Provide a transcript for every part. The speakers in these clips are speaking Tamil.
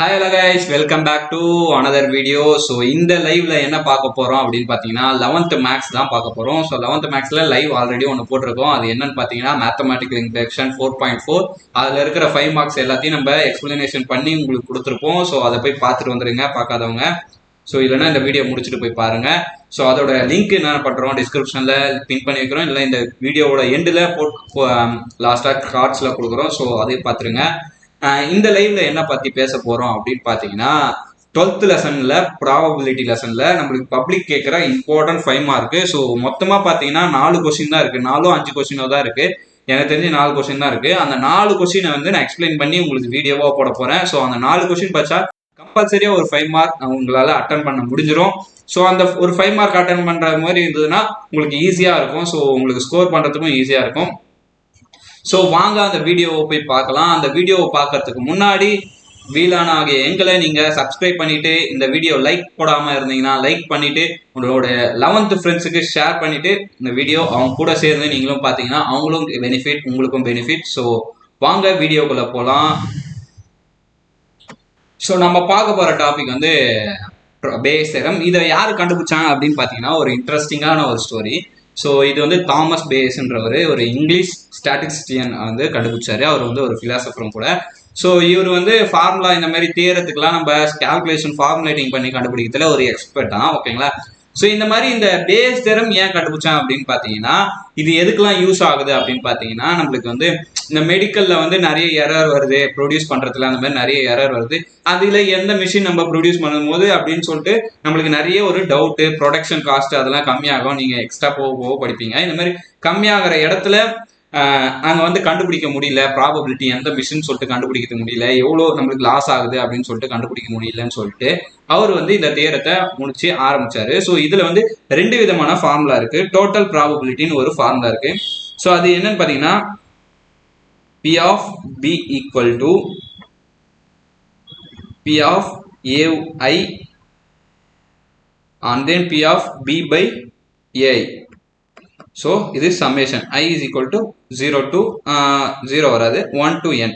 Hi hello guys, welcome back to another video. So இந்த லைவ்ல என்ன பார்க்க போறோம் அப்படின்னு பார்த்தீங்கன்னா 11th மேக்ஸ் தான் பார்க்க போறோம். ஸோ 11th மேக்ஸ்ல லைவ் ஆல்ரெடி ஒன்று போட்டிருக்கோம். அது என்னன்னு பார்த்தீங்கன்னா மேத்தமெட்டிக்கல் இன்டெக்ஷன் 4.4. அதில் இருக்கிற 5 மார்க்ஸ் எல்லாத்தையும் நம்ம எக்ஸ்பிளனேஷன் பண்ணி உங்களுக்கு கொடுத்துருப்போம். ஸோ அதை போய் பார்த்துட்டு வந்துருங்க பார்க்காதவங்க. ஸோ இல்லைன்னா இந்த வீடியோ முடிச்சுட்டு போய் பாருங்க. ஸோ அதோட லிங்க் என்ன பண்ணுறோம் டிஸ்கிரிப்ஷனில் பின் பண்ணி வைக்கிறோம், இல்லை இந்த வீடியோவோட எண்டில் லாஸ்ட்டாக கார்ட்ஸில் கொடுக்குறோம். ஸோ அதையும் பார்த்துருங்க. இந்த லைவ்ல என்ன பத்தி பேச போறோம் அப்படின்னு பாத்தீங்கன்னா 12th லெசன்ல ப்ராபபிலிட்டி லெசன்ல நம்மளுக்கு பப்ளிக் கேட்கிற இம்பார்ட்டன்ட் 5 மார்க். ஸோ மொத்தமா பாத்தீங்கன்னா 4 கொஸ்டின் தான் இருக்கு, 4-5 கொஸ்டினோ தான் இருக்கு. எனக்கு தெரிஞ்சு 4 கொஸ்டின் தான் இருக்கு. அந்த 4 கொஸ்டினை வந்து நான் எக்ஸ்பிளைன் பண்ணி உங்களுக்கு வீடியோவா போட போறேன். ஸோ அந்த 4 கொஸ்டின் படிச்சா கம்பல்சரியா ஒரு 5 மார்க் உங்களால அட்டன் பண்ண முடிஞ்சிடும். ஸோ அந்த ஒரு 5 மார்க் அட்டன் பண்ற மாதிரி இருந்ததுன்னா உங்களுக்கு ஈஸியா இருக்கும். ஸோ உங்களுக்கு ஸ்கோர் பண்றதுக்கும் ஈஸியா இருக்கும். ஸோ வாங்க அந்த வீடியோவை போய் பார்க்கலாம். அந்த வீடியோவை பார்க்கறதுக்கு முன்னாடி வீலான ஆகிய எங்களை நீங்க சப்ஸ்கிரைப் பண்ணிட்டு இந்த வீடியோ லைக் போடாம இருந்தீங்கன்னா லைக் பண்ணிட்டு உங்களோட 11th ஃப்ரெண்ட்ஸுக்கு ஷேர் பண்ணிட்டு இந்த வீடியோ அவங்க கூட சேர்ந்து நீங்களும் பார்த்தீங்கன்னா அவங்களும் பெனிஃபிட் உங்களுக்கும் பெனிஃபிட். ஸோ வாங்க வீடியோக்குள்ள போகலாம். ஸோ நம்ம பார்க்க போற டாபிக் வந்து பேஸ் தியரம். இதை யாரு கண்டுபிடிச்சாங்க அப்படின்னு பார்த்தீங்கன்னா ஒரு இன்ட்ரெஸ்டிங்கான ஒரு ஸ்டோரி. ஸோ இது வந்து தாமஸ் பேஸ்ன்றவர் ஒரு இங்கிலீஷ் ஸ்டாட்டிஸ்டியன் வந்து கண்டுபிடிச்சாரு. அவர் வந்து ஒரு பிலாசபரும் கூட. ஸோ இவர் வந்து ஃபார்முலா இந்த மாதிரி தியரத்துக்குலாம் நம்ம கால்குலேஷன் ஃபார்முலேட்டிங் பண்ணி கண்டுபிடிக்கிறதுல ஒரு எக்ஸ்பர்ட் தான், ஓகேங்களா. ஸோ இந்த மாதிரி இந்த பேஸ் தியரம் ஏன் கண்டுபிடிச்சான் அப்படின்னு பார்த்தீங்கன்னா இது எதுக்கெல்லாம் யூஸ் ஆகுது அப்படின்னு பார்த்தீங்கன்னா நம்மளுக்கு வந்து இந்த மெடிக்கல்ல வந்து நிறைய எரர் வருது, ப்ரொடியூஸ் பண்றதுல அந்த மாதிரி நிறைய எரர் வருது. அதுல எந்த மிஷின் நம்ம ப்ரொடியூஸ் பண்ணும்போது அப்படின்னு சொல்லிட்டு நம்மளுக்கு நிறைய ஒரு டவுட்டு, ப்ரொடக்ஷன் காஸ்ட் அதெல்லாம் கம்மியாகும். நீங்க எக்ஸ்ட்ரா போக படிப்பீங்க. இந்த மாதிரி கம்மியாகிற இடத்துல அங்கே வந்து கண்டுபிடிக்க முடியல, ப்ராபபிலிட்டி எந்த மிஷின் சொல்லிட்டு கண்டுபிடிக்க முடியல, எவ்வளோ நம்மளுக்கு லாஸ் ஆகுது அப்படின்னு சொல்லிட்டு கண்டுபிடிக்க முடியலன்னு சொல்லிட்டு அவர் வந்து இந்த தியரத்தை முடிச்சு ஆரம்பிச்சாரு. ஸோ இதுல வந்து 2 விதமான ஃபார்முலா இருக்கு. டோட்டல் ப்ராபபிலிட்டின்னு ஒரு ஃபார்முலா இருக்கு. ஸோ அது என்னன்னு பார்த்தீங்கன்னா P of B equal to P of AI and then P of B by AI. So இது summation I is equal to 0 to 0 வராது 1 to n.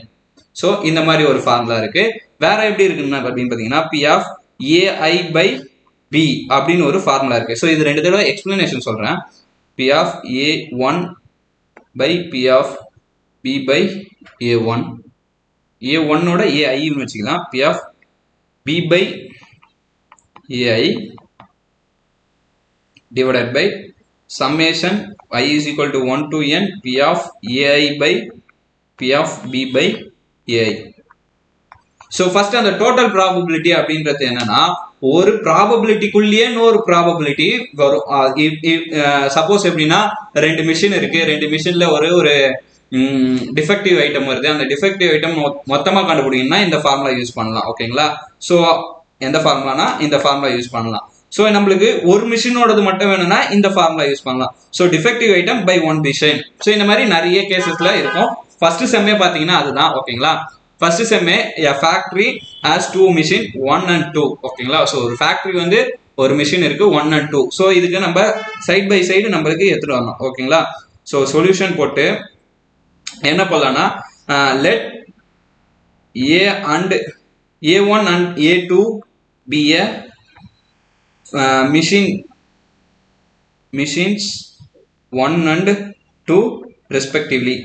ஸோ இந்த மாதிரி ஒரு ஃபார்முலா இருக்கு. வேற எப்படி இருக்குன்னா அப்படின்னு பார்த்தீங்கன்னா P of AI by B அப்படின்னு ஒரு ஃபார்முலா இருக்கு. ஸோ இது 2 தடவை எக்ஸ்பிளனேஷன் சொல்றேன். P of A1 by P of B by A1. A1 ஓட AI வச்சுக்கலாம். P of B by AI divided by summation I is equal to 1 to n P of AI by P of B by AI. So first அந்த டோட்டல் ப்ராபபிலிட்டி அப்படின்றது என்னன்னா ஒரு ப்ராபபிலிட்டிக்குள்ளேயே இன்னொரு ப்ராபபிலிட்டி வரும். சப்போஸ் எப்படின்னா 2 மிஷின் இருக்கு, 2 மிஷின்ல ஒரு டிஃபெக்டிவ் ஐட்டம் வருது. அந்த டிஃபெக்டிவ் ஐட்டம் மொத்தமாக கண்டுபிடிக்கணும்னா இந்த ஃபார்முலா யூஸ் பண்ணலாம், ஓகேங்களா. ஸோ எந்த ஃபார்முலானா இந்த ஃபார்முலா யூஸ் பண்ணலாம். ஸோ நம்மளுக்கு ஒரு மிஷினோடது மட்டும் வேணும்னா இந்த ஃபார்முலா யூஸ் பண்ணலாம். So defective item by 1 machine. So இந்த மாதிரி நிறைய கேசஸ்ல இருக்கும். ஃபர்ஸ்ட் செம்மே பார்த்தீங்கன்னா அதுதான், ஓகேங்களா. ஃபர்ஸ்ட் செம்மே ஃபேக்டரி ஹேஸ் 2 மிஷின் 1 and 2, ஓகேங்களா. ஸோ ஒரு ஃபேக்டரி வந்து ஒரு மிஷின் இருக்கு 1 and 2. ஸோ இதுக்கு நம்ம சைட் பை சைடு நம்மளுக்கு எடுத்துட்டு வரணும், ஓகேங்களா. ஸோ சொல்யூஷன் போட்டு என்ன பண்ணலாம்னா let A1 and A2 be a machines 1 and 2 respectively.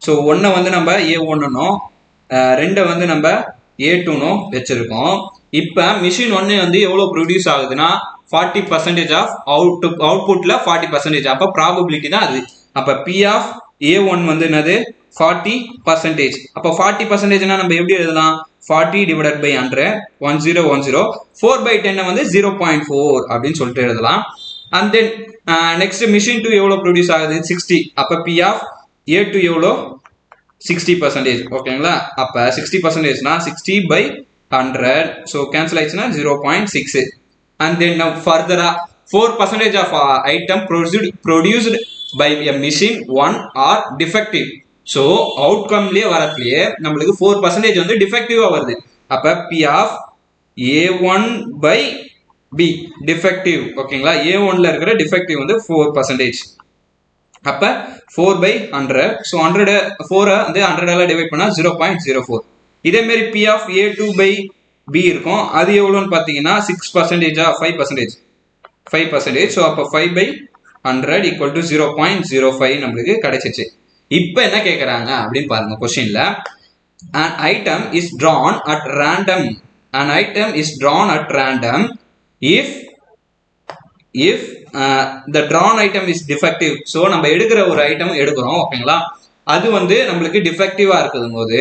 So 1 வந்து நம்ம A1னும் 2 வந்து நம்ம A2னும் வச்சிருக்கோம். இப்போ மிஷின் 1 வந்து எவ்வளோ ப்ரொடியூஸ் ஆகுதுன்னா 40% ஆஃப் அவுட்புட்ல 40%. அப்போ ப்ராபபிலிட்டி தான் அது. அப்போ P of A1 வந்து என்னது 40%. அப்போ 40%னா நம்ம எப்படி எழுதலாம் 40 divided by 100 1010 4 by 10 வந்து 0.4 அப்படின்னு சொல்லிட்டு எழுதலாம். அண்ட் தென் நெக்ஸ்ட் மிஷின் 2 எவ்வளோ ப்ரொடியூஸ் ஆகுது 60. அப்போ P of A2 எவ்வளோ 60%, ஓகேங்களா. அப்போ 60%னா 60 by 100. ஸோ கேன்சல் ஆயிடுச்சுன்னா 0.6. அண்ட் தென் ஃபர்தரா 4% of item produced by a machine 1 are defective. So அவுட்கம்லயே வரதுலயே நம்மளுக்கு 4% வந்து டிஃபெக்டிவா வருது. அப்ப P of A1 by B defective, ஓகேங்களா. A1ல இருக்கிற டிஃபெக்டிவ் வந்து 4%. அப்ப 4 by 100. ஸோ 4 வந்து 100 டிவைட் பண்ணா 0.04. இதே மாதிரி P of A2 by B இருக்கும். அது எவ்வளோன்னு பார்த்தீங்கன்னா 6%, 5%. ஸோ அப்போ 5/100 ஈக்குவல் டு 0.05 நம்மளுக்கு கிடைச்சிச்சு. இப்போ என்ன கேட்குறாங்க அப்படின்னு பாருங்க கொஸ்டின்ல. An item is drawn at random. An item is drawn at random if the drawn item is defective. So நம்ம எடுக்கிற ஒரு ஐட்டம் எடுக்கிறோம் ஓகேங்களா, அது வந்து நம்மளுக்கு டிஃபெக்டிவா இருக்கும் போது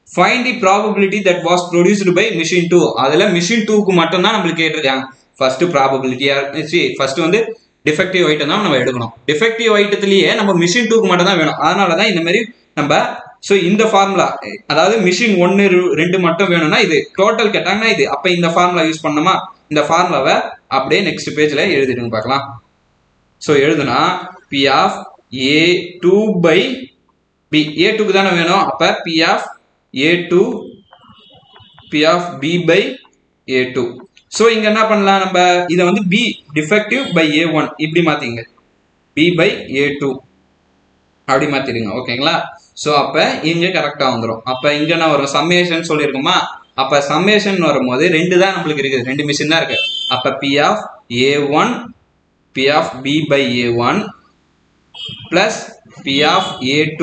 find the probability that was produced by machine 2. அதுல machine 2க்கு மட்டும் தான் நம்மளுக்கு கேட்டிருக்காங்க. ஃபர்ஸ்ட் ப்ராபபிலிட்டியா ஃபர்ஸ்ட் வந்து டிஃபெக்டிவ் ஐட்டம் தான் நம்ம எடுக்கணும். டிஃபெக்டிவ் ஐட்டத்திலேயே நம்ம மிஷின் 2க்கு மட்டும் தான் வேணும். அதனால தான் இந்த மாதிரி நம்ம ஸோ இந்த ஃபார்முலா, அதாவது மிஷின் 1 2 மட்டும் வேணும்னா இது, டோட்டல் கேட்டாங்கன்னா இது. அப்போ இந்த ஃபார்முலா யூஸ் பண்ணோமா, இந்த ஃபார்முலாவை அப்படியே நெக்ஸ்ட் பேஜ்ல எழுதிடுங்க பார்க்கலாம். ஸோ எழுதுனா P of A2 by B, A2க்கு தானே வேணும். அப்போ P of A2 P of B by A2. So இங்க என்ன பண்ணலாம், நம்ம இதை வந்து B டிஃபெக்டிவ் பை A1 இப்படி மாத்திங்க, B by A2 அப்படி மாத்திடுங்க ஓகேங்களா. ஸோ அப்போ இங்க கரெக்டாக வந்துடும். அப்போ இங்க என்ன வரும், சம்மேஷன் சொல்லியிருக்குமா. அப்போ சம்மேஷன் வரும்போது 2 தான் நம்மளுக்கு இருக்குது, 2 மிஷின் தான் இருக்கு. அப்போ P of A1 P of B by A1 plus P of A2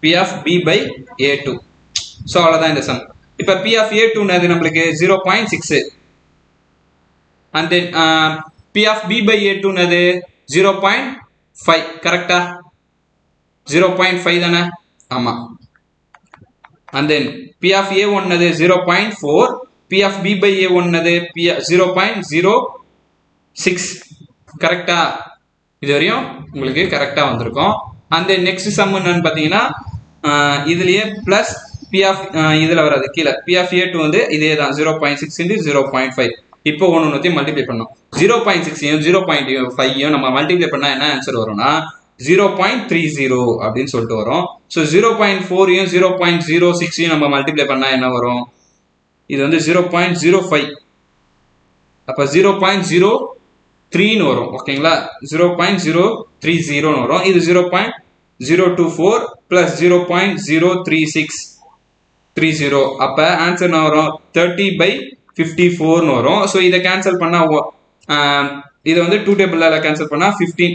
P of B by A2. So அவ்வளோதான் இந்த சம். இப்போ P of A2 நம்மளுக்கு 0.6 and then P of B by A2 0.5 கரெக்டா, 0.5 தானே, ஆமா. and then P of A1 0.4, P of B by A1 0.06 கரெக்டா. இது வரையும் உங்களுக்கு கரெக்டா வந்திருக்கும். and then next sum என்னன்னு பார்த்தீங்கன்னா இதுலயே பிளஸ் P of இதுல வராது கீழே, P of A2 வந்து இதே தான் 0.6 into 0.5. இப்போ ஒன்று மல்டிப்ளை பண்ணோம், 0.6 0.5 நம்ம மல்டிப்ளை பண்ணா என்ன ஆன்சர் வரும்னா 0.30 அப்படின்னு சொல்லிட்டு வரும். ஸோ 0.4 0.06 நம்ம மல்டிப்ளை பண்ணா என்ன வரும், இது வந்து 0.05, அப்போ 0.03 வரும் ஓகேங்களா, 0.030 வரும். இது 0.024 பிளஸ் 0.03630. அப்ப ஆன்சர் என்ன வரும், 30/54 வரும். ஸோ இதை கேன்சல் பண்ணா இதை வந்து 2 டேபிள்ல கேன்சல் பண்ணா 15.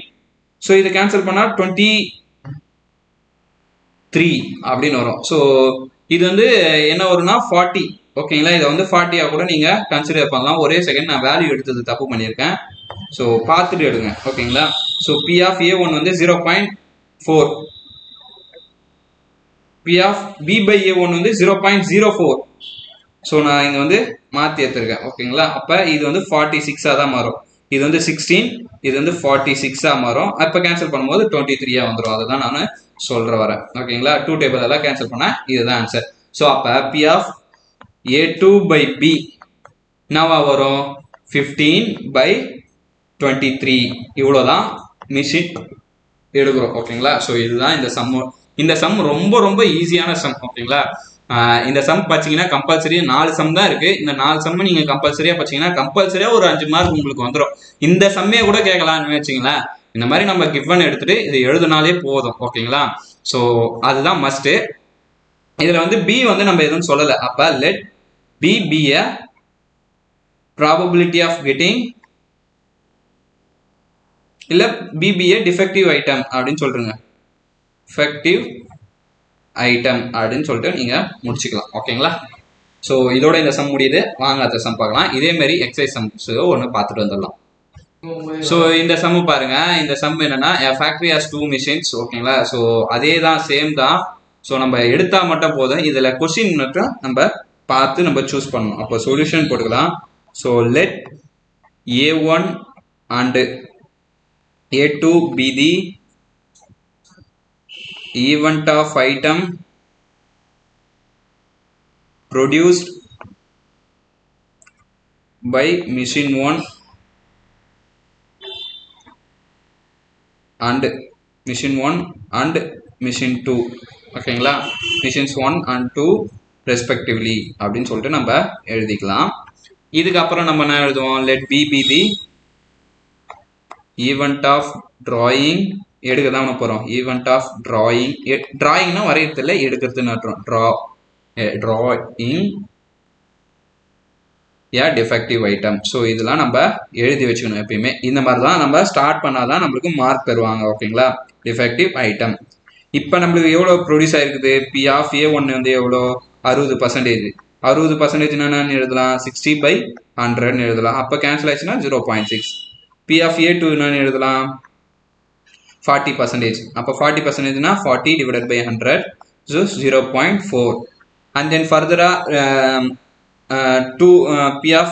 ஸோ இதை கேன்சல் பண்ணா 23 அப்படின்னு வரும். ஸோ இது வந்து என்ன வரும்னா 40 ஓகேங்களா. இதை வந்து 40 கூட நீங்க கன்சிடர் பண்ணலாம். ஒரே செகண்ட் நான் வேல்யூ எடுத்தது தப்பு பண்ணியிருக்கேன், ஸோ பார்த்துட்டு எடுங்க ஓகேங்களா. ஸோ P of A1 வந்து 0.4, P of B by A1 வந்து 0.04. ஸோ நான் இங்கே வந்து மாற்றி எடுத்துருக்கேன் ஓகேங்களா. அப்போ இது வந்து 46 தான் மாறும், இது வந்து 16, இது வந்து 46 மாறும். அப்போ கேன்சல் பண்ணும்போது 23 வந்துடும். அதை தான் நான் சொல்ற வரேன் ஓகேங்களா. 2 டேபிள் எல்லாம் கேன்சல் பண்ண இதுதான் ஆன்சர். ஸோ அப்போ P of A2 by B என்னவா வரும், 15/23. இவ்வளோதான் மிஷின் எடுக்கிறோம் ஓகேங்களா. ஸோ இதுதான் இந்த சம். இந்த சம் ரொம்ப ரொம்ப ஈஸியான சம் ஓகேங்களா. இந்த சம் பார்த்தீங்கன்னா கம்பல்சரி 4 சம் தான் இருக்கு. இந்த 4 சம் நீங்க கம்பல்சரியா பார்த்தீங்கன்னா கம்பல்சரியா ஒரு 5 மார்க் உங்களுக்கு வந்துடும். இந்த சம்மே கூட கேட்கலாம்னு வச்சுங்களேன். இந்த மாதிரி நம்ம கிவன் எடுத்துட்டு இது எழுதுனாலே போதும் ஓகேங்களா. ஸோ அதுதான் மஸ்ட். இதுல வந்து பி வந்து நம்ம எதுவும் சொல்லலை. அப்ப let P be a probability of getting இல்ல பிபிஏ டிஃபெக்டிவ் ஐட்டம் அப்படின்னு சொல்றீங்க, டிஃபெக்டிவ் ஐட்டம் அப்படின்னு சொல்லிட்டு நீங்க முடிச்சுக்கலாம் ஓகேங்களா. ஸோ இதோட இந்த சம் முடியுது. வாங்க அந்த சம் பார்க்கலாம். இதே மாதிரி எக்ஸசைஸ் சம்ஸ் ஒன்று பார்த்துட்டு வந்துடலாம். ஸோ இந்த சம் பாருங்க. இந்த சம் என்னன்னா ஃபேக்டரி ஹாஸ் 2 machines ஓகேங்களா. ஸோ அதே தான், சேம் தான். ஸோ நம்ம எடுத்தா மட்டும் போதும். இதுல கொஸ்டின் மட்டும் நம்ம பார்த்து நம்ம சூஸ் பண்ணணும். அப்போ சொல்யூஷன் போட்டுக்கலாம். So let A1 and A2 be the event of item produced by machine 1 and machine 1 and machine 2 ஓகேங்களா. machines 1 and 2 respectively அப்படின்னு சொல்லிட்டு நம்ம எழுதிக்கலாம். இதுக்கப்புறம் நம்ம என்ன எழுதுவோம், let B be the event of drawing. எடுக்க தான் போறோம். event of drawing, drawingனா வரையறதுல எடுக்கிறதுன்னு அர்த்தம். drawing ஏ டிஃபெக்டிவ் ஐட்டம். ஸோ இதெல்லாம் நம்ம எழுதி வச்சுக்கணும் எப்பயுமே. இந்த மாதிரி தான் நம்ம ஸ்டார்ட் பண்ணாதான் நம்மளுக்கு மார்க் தருவாங்க. ஓகேங்களா, டிஃபெக்டிவ் ஐட்டம். இப்போ நம்மளுக்கு எவ்வளோ ப்ரொடியூஸ் ஆயிருக்குது, பி ஆஃப் A1 வந்து எவ்வளோ 60%. 60% என்னன்னு எழுதலாம், 60/100 எழுதலாம். அப்போ கேன்சல் ஆயிடுச்சுன்னா 0.6. பி ஆஃப் A2 என்னன்னு எழுதலாம், 40%. அப்போ 40%னா 40 divided by 100, so 0.4. and then further P of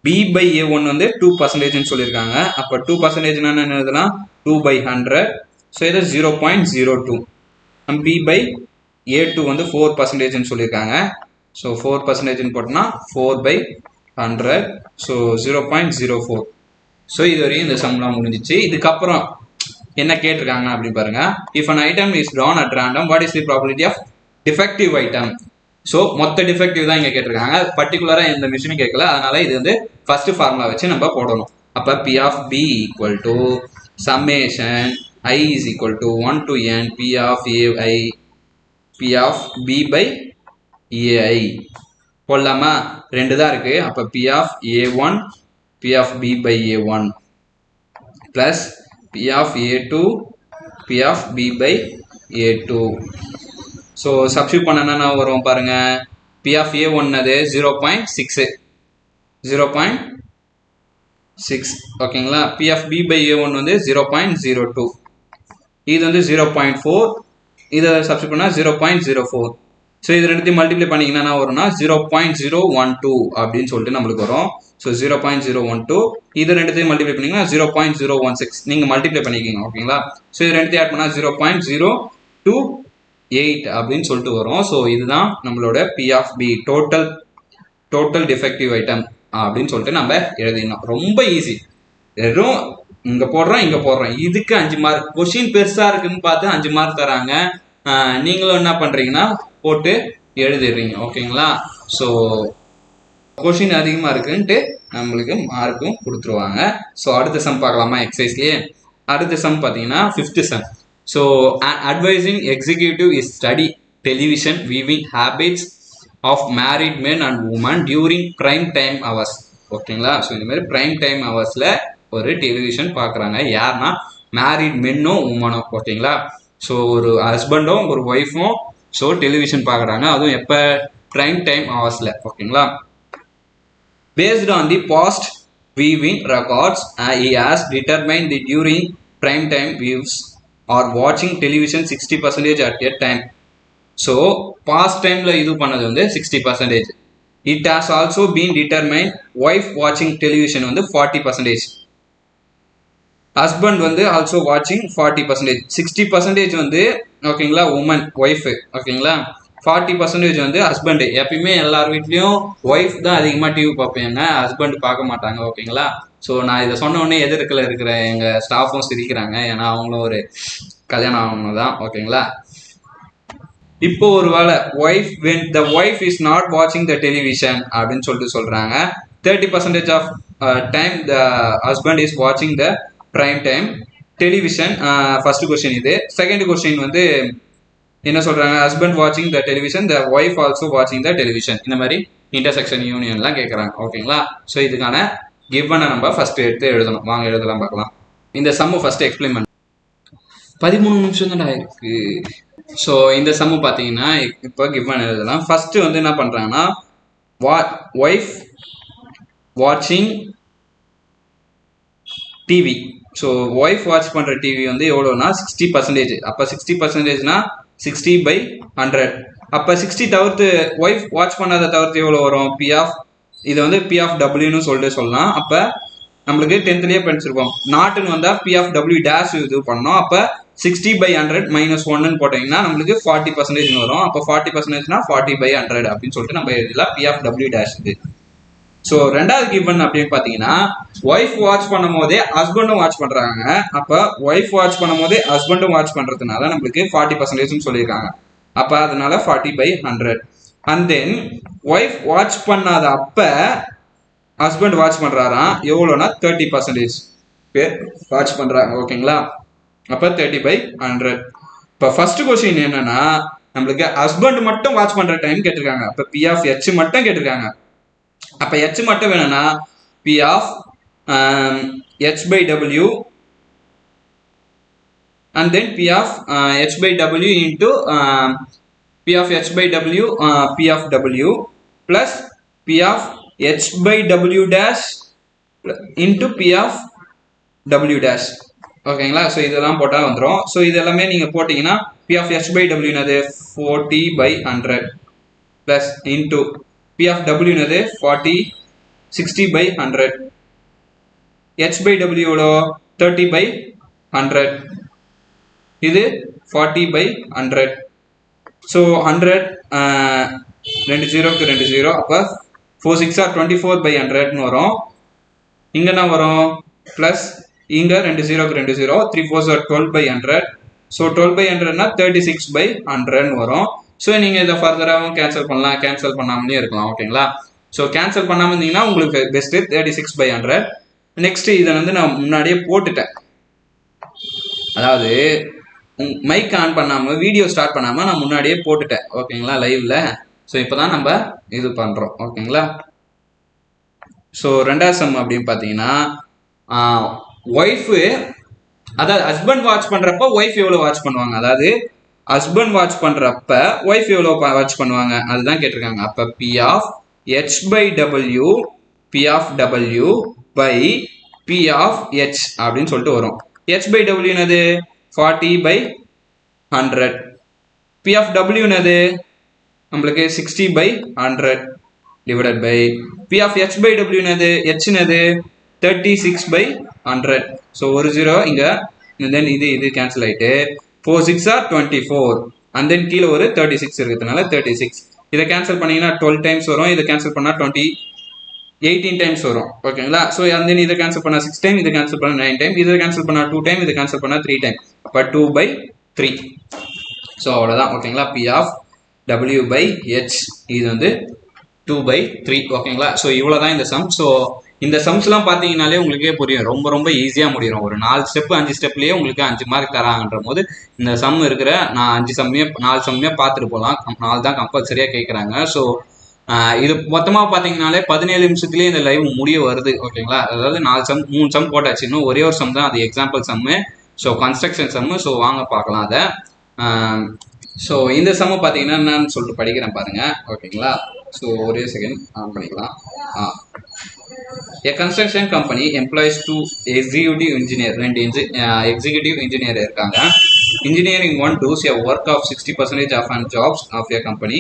B/A1 வந்து 2% சொல்லியிருக்காங்க. அப்போ 2% என்னன்னு எழுதலாம், 2/100, ஸோ இது 0.02. B/A2 வந்து 4% சொல்லியிருக்காங்க. ஸோ 4% போட்டோம்னா 4/100, ஸோ 0.04. ஸோ இது வரையும் இந்த சம்லாம் முடிஞ்சிச்சு. இதுக்கப்புறம் என்ன கேட்டிருக்காங்க அப்படின்னு பாருங்க. If an item is drawn at random, what is the probability of defective item? So மொத்த டிஃபெக்டிவ் தான் இங்கே கேட்டிருக்காங்க. பர்டிகுலராக எந்த மிஷினும் கேட்கல. அதனால இது வந்து ஃபர்ஸ்ட் ஃபார்முலா வச்சு நம்ம போடணும். அப்போ P of B equal to summation I is equal to 1 to n P of AI P of B by AI போடலாமா? ரெண்டு தான் இருக்கு. அப்போ P of A1 P of B by A1 plus P of A2 P of B by A2. So substitute பண்ணனா வரும் பாருங்க. P of A1 அது 0.6, 0.6. ஓகேங்களா. P of B by A1 வந்து 0.02. இது வந்து 0.4. இதை சப்ஸ்டியூட் பண்ணால் 0.04. ஸோ இது ரெண்டுத்தையும் மல்டிப்ளை பண்ணிங்கன்னா என்ன வரும்னா 0.012 அப்படின்னு சொல்லிட்டு நம்மளுக்கு வரும். ஸோ 0.012. இது ரெண்டுத்தையும் மல்டிப்ளை பண்ணிங்கன்னா 0.016. நீங்கள் மல்டிப்ளை பண்ணிக்கிங்க. ஓகேங்களா. ஸோ இது ரெண்டுத்தையும் ஆட் பண்ணால் 0.028 அப்படின்னு சொல்லிட்டு வரும். ஸோ இதுதான் நம்மளோட P of B, total defective item அப்படின்னு சொல்லிட்டு நம்ம எழுதிடணும். ரொம்ப ஈஸி. வெறும் இங்கே போடுறோம் இங்கே போடுறோம். இதுக்கு 5 மார்க். கொஷின் பெருசாக இருக்குன்னு பார்த்து 5 மார்க் தராங்க. நீங்களும் என்ன பண்ணுறீங்கன்னா போட்டு எழுதிடுறீங்க. ஓகேங்களா. ஸோ கொஷின் அதிகமாக இருக்குன்ட்டு நம்மளுக்கு மார்க்கும் கொடுத்துருவாங்க. ஸோ அடுத்த சம் பார்க்கலாமா எக்ஸசைஸ்லேயே. அடுத்த சம் பார்த்தீங்கன்னா 5th sum. So advertising executive is study television viewing habits of married men and women during prime time hours. ஓகேங்களா. ஸோ இந்த மாதிரி ப்ரைம் டைம் ஹவர்ஸில் ஒரு டெலிவிஷன் பார்க்குறாங்க. யாருன்னா மேரிட் மென்னும் உமனும். ஓகேங்களா. ஸோ ஒரு ஹஸ்பண்டும் ஒரு ஒய்ஃபும் ஸோ டெலிவிஷன் பார்க்குறாங்க. அதுவும் எப்போ, ப்ரைம் டைம் ஹவர்ஸில். ஓகேங்களா. Based on the past viewing records he has determined the during prime time views or watching television 60% at a time. So past டைமில் இது பண்ணது வந்து 60%. It has also been determined wife watching television வந்து 40%. ஹஸ்பண்ட் வந்து ஆல்சோ வாட்சிங் 40%. 60% வந்து ஓகேங்களா உமன் ஒய்ஃபு. ஓகேங்களா. 40% வந்து ஹஸ்பண்டு. எப்பயுமே எல்லார் வீட்லேயும் ஒய்ஃப் தான் அதிகமாக டிவி பார்ப்பேங்க, ஹஸ்பண்ட் பார்க்க மாட்டாங்க. ஓகேங்களா. ஸோ நான் இதை சொன்ன உடனே எதிர்க்கில் இருக்கிற எங்கள் ஸ்டாஃபும் சிரிக்கிறாங்க. ஏன்னா அவங்களும் ஒரு கல்யாணம் ஆகணும் தான். ஓகேங்களா. இப்போ ஒரு வேளை wife when the wife is not watching the television அப்படின்னு சொல்லிட்டு சொல்கிறாங்க. 30% of time the husband is watching the prime time television. First question இது. செகண்ட் கொஸ்டின் வந்து என்ன சொல்கிறாங்க, ஹஸ்பண்ட் வாட்சிங் த டெலிவிஷன், த ஒய்ஃப் ஆல்சோ வாட்சிங் த டெலிவிஷன். இந்த மாதிரி இன்டர்செக்ஷன் யூனியன்லாம் கேட்குறாங்க. ஓகேங்களா. ஸோ இதுக்கான கிவனை நம்ம ஃபஸ்ட்டு எடுத்து எழுதணும். வாங்க எழுதலாம் பார்க்கலாம். இந்த சம்மு ஃபஸ்ட்டு எக்ஸ்பிளைன் பண்ண 13 நிமிஷம் தான் இருக்கு. ஸோ இந்த சம்மு பார்த்தீங்கன்னா இப்போ கிவன் எழுதலாம். ஃபஸ்ட்டு வந்து என்ன பண்ணுறாங்கன்னா ஒய்ஃப் வாட்சிங் டிவி. ஸோ ஒய்ஃப் வாட்ச் பண்ணுற டிவி வந்து எவ்வளோனா 60%. அப்போ 60%னா 60/100. அப்போ 60 தவிர்த்து ஒய்ஃப் வாட்ச் பண்ணாத தவிர்த்து எவ்வளோ வரும், P of இது வந்து P of Wன்னு சொல்லிட்டு சொல்லலாம். அப்போ நம்மளுக்கு 10th படிச்சிருக்கோம். நாட்டுன்னு வந்தால் P of W டேஷ் இது பண்ணோம். அப்போ 60/100 - 1ன்னு போட்டிங்கன்னா நம்மளுக்கு 40% வரும். அப்போ 40%னா 40/100 அப்படின்னு சொல்லிட்டு நம்ம எழுதலாம். P of W டேஷ் இது. ஸோ ரெண்டாவது கிவன் அப்படின்னு பார்த்தீங்கன்னா ஒய்ஃப் வாட்ச் பண்ணும் போதே ஹஸ்பண்டும் வாட்ச் பண்ணுறாங்க. அப்போ ஒய்ஃப் வாட்ச் பண்ணும் போதே ஹஸ்பண்டும் வாட்ச் பண்ணுறதுனால நம்மளுக்கு 40% சொல்லியிருக்காங்க. அப்போ அதனால 40/100. அண்ட் தென் ஒய்ஃப் வாட்ச் பண்ணாத அப்போ ஹஸ்பண்ட் வாட்ச் பண்ணுறாராம். எவ்வளோனா 30% பேர் வாட்ச் பண்ணுறாங்க. ஓகேங்களா. அப்போ 30/100. இப்போ ஃபர்ஸ்ட் கொஸ்டின் என்னன்னா நம்மளுக்கு ஹஸ்பண்ட் மட்டும் வாட்ச் பண்ணுற டைம் கேட்டிருக்காங்க. இப்போ P of H மட்டும் கேட்டிருக்காங்க. அப்போ h மட்டும் வேணும்னா p of h by w and then p of h by w into p of h by w p of w plus p of h by w dash into p of w dash. ஓகேங்களா? ஸோ இதெல்லாம் போட்டால் வந்துடும். ஸோ இது எல்லாமே நீங்கள் போட்டிங்கன்னா p of h by w என்னது 40 by 100 plus into p of w என்னது 40 60 by 100 h by w எவ்வளோ 30 by 100 இது 40 by 100. ஸோ 100 2 ஜீரோக்கு 2 ஜீரோ, அப்போ 4 6 24 by 100ன்னு வரும். இங்கே என்ன வரும் ப்ளஸ் இங்கே 2 ஜீரோக்கு 2 zero, 3 4 12 by 100. So 12 by 100னா 36 by 100ன்னு வரும். ஸோ நீங்கள் இதை ஃபர்தராகவும் கேன்சல் பண்ணலாம், கேன்சல் பண்ணாமலே இருக்கலாம். ஓகேங்களா? ஸோ கேன்சல் பண்ணாமல் இருந்தீங்கன்னா உங்களுக்கு பெஸ்ட்டு 36 by 100. நெக்ஸ்ட்டு இதை வந்து நான் முன்னாடியே போட்டுட்டேன். அதாவது மைக் ஆன் பண்ணாமல் வீடியோ ஸ்டார்ட் பண்ணாமல் நான் முன்னாடியே போட்டுட்டேன். ஓகேங்களா? லைவ்ல. ஸோ இப்போ தான் நம்ம இது பண்ணுறோம். ஓகேங்களா? ஸோ ரெண்டாவது சம் அப்படின்னு பார்த்தீங்கன்னா ஒய்ஃபு, அதாவது ஹஸ்பண்ட் வாட்ச் பண்ணுறப்ப ஒய்ஃப் எவ்வளோ வாட்ச் பண்ணுவாங்க, அதாவது ஹஸ்பண்ட் வாட்ச் பண்ணுறப்ப ஒய்ஃப் எவ்வளோ வாட்ச் பண்ணுவாங்க அதுதான் கேட்டிருக்காங்க. அப்போ P of H by W P of W by P of H அப்படின்னு சொல்லிட்டு வரும். ஹெச் பை டபிள்யூ என்னது 40 by 100. P of W என்னது நம்மளுக்கு 60 by 100 divided by P of H by W என்னது H என்னது 36 by 100. ஸோ ஒரு ஜீரோ இங்கே, தென் இது கேன்சல் ஆகிட்டு 4 6 24 அண்ட் தென் கீழே ஒரு 36 இருக்கிறதுனால 36. இதை கேன்சல் பண்ணிங்கன்னா 12 டைம்ஸ் வரும், இதை கேன்சல் பண்ணால் 18 டைம்ஸ் வரும். ஓகேங்களா? ஸோ அந்த இதை கேன்சல் பண்ணால் 6 டைம், இதை கேன்சல் பண்ணால் 9 டைம், இதை கேன்சல் பண்ணால் 2 டைம், இதை கேன்சல் பண்ணால் 3 டைம். அப்போ 2 by 3. ஸோ அவ்வளோதான். ஓகேங்களா? P of W by H இது வந்து 2 by 3. ஓகேங்களா? ஸோ இவ்வளோ தான் இந்த சம். ஸோ இந்த சம்ஸ்லாம் பார்த்தீங்கன்னாலே உங்களுக்கே புரியும், ரொம்ப ரொம்ப ஈஸியாக முடியும். ஒரு 4 ஸ்டெப்பு 5 ஸ்டெப்லேயே உங்களுக்கு 5 மார்க் தராங்கன்ற போது இந்த சம் இருக்கிற நான் 4 சம்மே பார்த்துட்டு போகலாம். 4 தான் கம்பல்சரியாக கேட்குறாங்க. ஸோ இது மொத்தமாக பார்த்தீங்கன்னாலே 17 நிமிஷத்துலேயே இந்த லைவ் முடிய வருது. ஓகேங்களா? அதாவது 4 சம் 3 சம் போட்டாச்சு, இன்னும் ஒரே ஒரு சம் தான், அது எக்ஸாம்பிள் சம்மு. ஸோ கன்ஸ்ட்ரக்ஷன் சம்மு. ஸோ வாங்க பார்க்கலாம் அதை. ஸோ இந்த சம்மு பார்த்தீங்கன்னா என்னன்னு சொல்லிட்டு படிக்கிறேன் பாருங்க. ஓகேங்களா? ஸோ ஒரே செகண்ட் ஆன் பண்ணிக்கலாம். A construction company employs 2 executive engineer, 2 executive engineer இருக்காங்க. Engineering 1 does a work of 60% of an jobs of a company.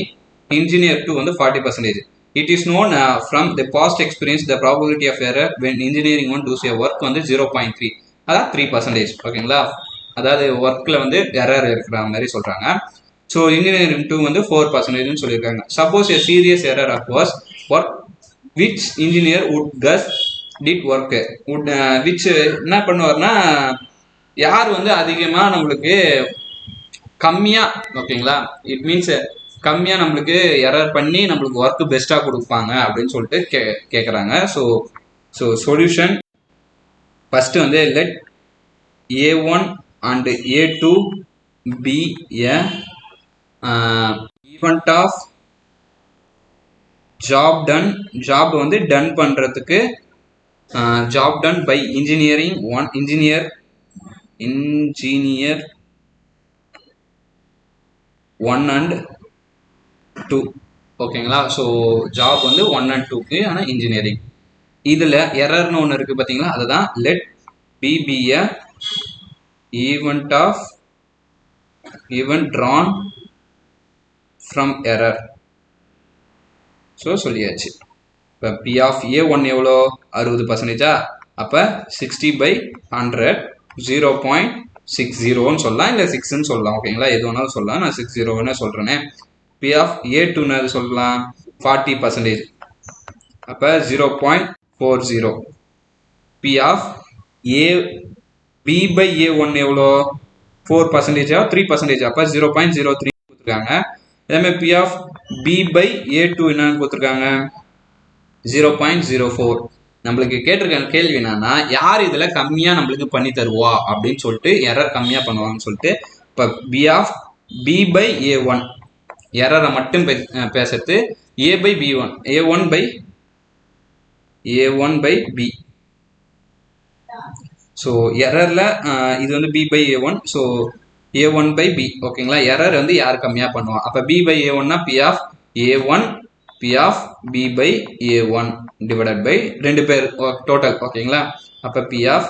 Engineer 2 வந்து 40%. It is known from the past experience the probability of error when engineering 1 does a work வந்து 0.3, அதாவது 3%. ஓகேங்களா? அதாவது ஒர்க்கில் வந்து எரர் இருக்கிற மாதிரி சொல்கிறாங்க. ஸோ இன்ஜினியரிங் 2 வந்து 4%ன்னு சொல்லியிருக்காங்க. Suppose a serious error occurs, work which engineer would guess did work, which என்ன பண்ணுவார்னா யார் வந்து அதிகமாக நம்மளுக்கு கம்மியாக, ஓகேங்களா, இட் மீன்ஸ் கம்மியாக நம்மளுக்கு எரர் பண்ணி நம்மளுக்கு ஒர்க்கு பெஸ்ட்டாக கொடுப்பாங்க அப்படின்னு சொல்லிட்டு கேட்குறாங்க. ஸோ சொல்யூஷன் ஃபஸ்ட்டு வந்து let A1 and A2 be a event of job done. Job வந்து டன் பண்ணுறதுக்கு job done by engineering 1 engineer 1 and 2. ஓகேங்களா? ஸோ ஜாப் வந்து 1 and 2க்கு ஆனால் இன்ஜினியரிங். இதில் எரர்னு ஒன்று இருக்குது பார்த்தீங்களா, அதுதான் let P be a event drawn from error. So சொல்லியாச்சு. இப்போ பி ஆஃப் A1 எவ்வளோ 60%, அப்போ 60 by 100 0.60ன்னு சொல்லலாம், இல்லை 6ன்னு சொல்லலாம். ஓகேங்களா? எது வேணாலும் சொல்லலாம், நான் 60ன்னு சொல்கிறேனே. பி ஆஃப் A2ன்னு அது சொல்லலாம் 40%, அப்போ 0.40. B of B by A1 எவ்வளோ 4%, 3%, அப்போ 0.03 கொடுத்துருக்காங்க. அதேமாதிரி B of B by A2 என்னன்னு கொடுத்துருக்காங்க 0.04. நம்மளுக்கு கேட்டிருக்க கேள்வி என்னன்னா, யார் இதில் கம்மியாக நம்மளுக்கு பண்ணி தருவா அப்படின்னு சொல்லிட்டு, எரர் கம்மியாக பண்ணுவாங்கன்னு சொல்லிட்டு. இப்போ P of B by A1 எரரை மட்டும் பேசுறது, A by B1 A1 by a1 by b. So எரரில் இது வந்து b by a1. So a1 by b ஓகேங்களா. எரர் வந்து யார் கம்மியாக பண்ணுவான். அப்போ b by a1னா p of a1 p of b by a1 divided by ரெண்டு பேர் டோட்டல் ஓகேங்களா. அப்போ p of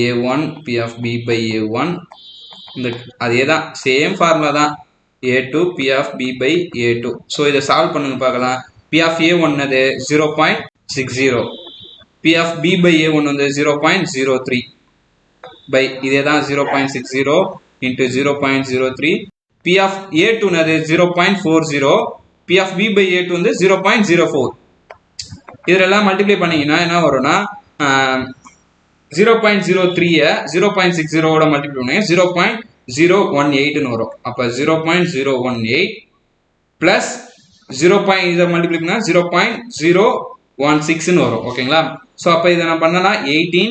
a1 p of b by a1 இந்த அதே தான் சேம் ஃபார்முலா தான் a2 p of b by a2. So இதை சால்வ் பண்ணுங்க பார்க்கலாம். p of a1 அது 0.60, p of b by a1 வந்து 0.03 by இதே தான் 0.60 into 0.03. p of a2 அது 0.40, p of b by a2 வந்து 0.04. இதெல்லாம் மல்டிப்ளை பண்ணீங்கன்னா என்ன வரும்னா 0.03 0.60 மல்டிப்ளை பண்ணுங்க 0.018 வரும். அப்போ 0.018 பிளஸ் 0. இதை மல்டிப்ளை பண்ணா 0.016 வரும் ஓகேங்களா. ஸோ அப்போ இதை நான் பண்ணனா 18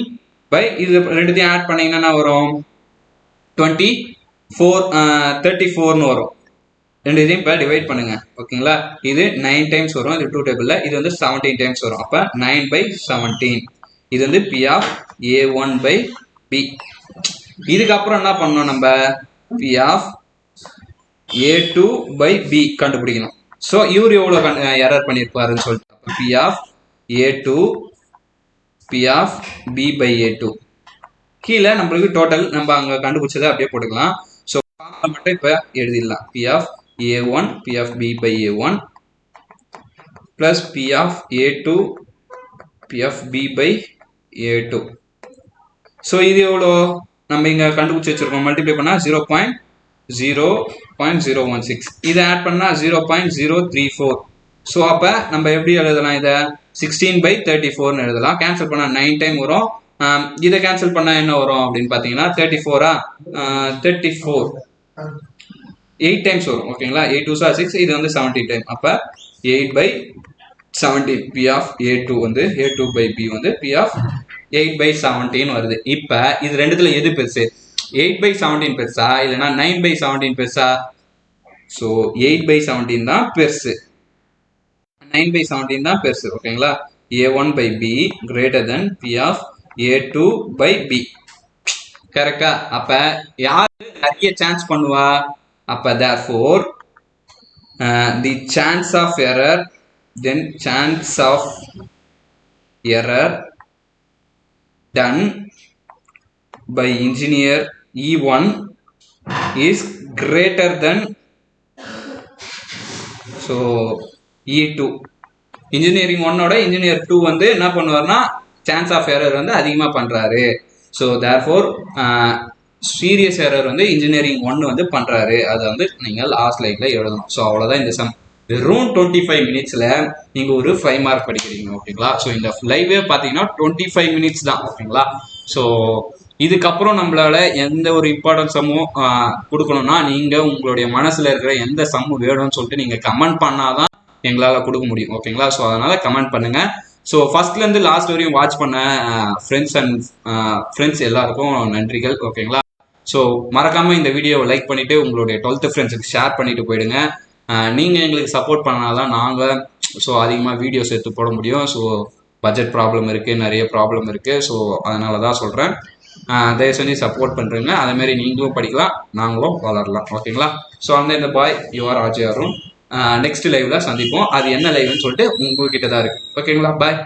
பை இது ரெண்டுத்தையும் ஆட் பண்ணீங்கன்னா வரும் 34 வரும். ரெண்டு இதையும் இப்போ டிவைட் பண்ணுங்க ஓகேங்களா. இது 9 டைம்ஸ் வரும், இது 2 டேபிள்ல. இது வந்து 17 டைம்ஸ் வரும். அப்போ 9 by 17 இது வந்து p of a1 by b. இதுக்கப்புறம் என்ன பண்ணணும், நம்ம p of a2 by b கண்டுபிடிக்கணும். ஸோ இவர் எவ்வளோ எரர் பண்ணியிருப்பாருன்னு சொல்லிட்டு p of a2 p of b by a2 கீழே நம்மளுக்கு டோட்டல் நம்ம அங்கே கண்டுபிடிச்சதை அப்படியே போட்டுக்கலாம். ஸோ மட்டும் இப்போ எழுதிடலாம். p of a1 p of b by a1 plus p of a2 p of b by a2. So இது எவ்வளோ நம்ம இங்கே கண்டுபிடிச்சி வச்சிருக்கோம். மல்டிப்ளை பண்ணால் 0.016. இதை ஆட் பண்ணால் 0.034. ஸோ அப்போ நம்ம எப்படி எழுதலாம், இதை 16 by 34ன்னு எழுதலாம். கேன்சல் பண்ணால் 9 டைம் வரும். இதை கேன்சல் பண்ணால் என்ன வரும் அப்படின்னு பார்த்தீங்கன்னா 34 8 டைம்ஸ் வரும் ஓகேங்களா. 8 2 6 இது வந்து 17 டைம். அப்போ 8 by 17 p of a2 வந்து a2 by b வந்து p of 8 by 17 வருது. இப்போ இது ரெண்டுத்துல எது பெருசு, 8 by 17 பெருசா இல்லைனா 9 by 17 பெருசா? ஸோ 8 by 17 தான் பெருசு, 9 by 17 தான் பெருசு ஓகேங்களா. a1 by b greater than p of a2 by b. கரெக்டா? அப்ப யாரு நிறைய சான்ஸ் பண்ணுவா? அப்ப therefore the chance of error done by engineer E1 is greater than so E2. Engineering 1ஓட இன்ஜினியர் 2 வந்து என்ன பண்ணுவார்னா சான்ஸ் ஆஃப் எரர் வந்து அதிகமாக பண்ணுறாரு. ஸோ தேர்ஃபோர் சீரியஸ் எரர் வந்து இன்ஜினியரிங் 1 வந்து பண்ணுறாரு. அதை வந்து நீங்கள் லாஸ்ட் லைட்டில் எழுதணும். ஸோ அவ்வளோதான் இந்த சம். வெறும் 25 மினிட்ஸில் நீங்கள் ஒரு 5 மார்க் படிக்கிறீங்க ஓகேங்களா. ஸோ இந்த லைவே பார்த்தீங்கன்னா 25 மினிட்ஸ் தான் ஓகேங்களா. ஸோ இதுக்கப்புறம் நம்மளால எந்த ஒரு இம்பார்ட்டன்ட் சம்மும் கொடுக்கணும்னா நீங்கள் உங்களுடைய மனசில் இருக்கிற எந்த சம்மு வேணும்னு சொல்லிட்டு நீங்கள் கமெண்ட் பண்ணாதான் எங்களால் கொடுக்க முடியும் ஓகேங்களா. ஸோ அதனால் கமெண்ட் பண்ணுங்கள். ஸோ ஃபர்ஸ்ட்லேருந்து லாஸ்ட் வரையும் வாட்ச் பண்ண ஃப்ரெண்ட்ஸ் எல்லாருக்கும் நன்றிகள் ஓகேங்களா. ஸோ மறக்காமல் இந்த வீடியோவை லைக் பண்ணிவிட்டு உங்களுடைய 12th ஃப்ரெண்ட்ஸுக்கு ஷேர் பண்ணிவிட்டு போயிடுங்க. நீங்கள் எங்களுக்கு சப்போர்ட் பண்ணாதான் நாங்கள் ஸோ அதிகமாக வீடியோஸ் எடுத்து போட முடியும். ஸோ பட்ஜெட் ப்ராப்ளம் இருக்குது, நிறைய ப்ராப்ளம் இருக்குது. ஸோ அதனால தான் சொல்கிறேன், தயவு செஞ்சு சப்போர்ட் பண்ணுறீங்க. அதேமாரி நீங்களும் படிக்கலாம், நாங்களும் வளரலாம் ஓகேங்களா. ஸோ அந்த இந்த பாய் யுவர் ஆர்ஜே அருண். நெக்ஸ்ட் லைவ்ல சந்திப்போம். அது என்ன லைவ்னு சொல்லிட்டு உங்ககிட்ட தான் இருக்குது ஓகேங்களா. பாய்.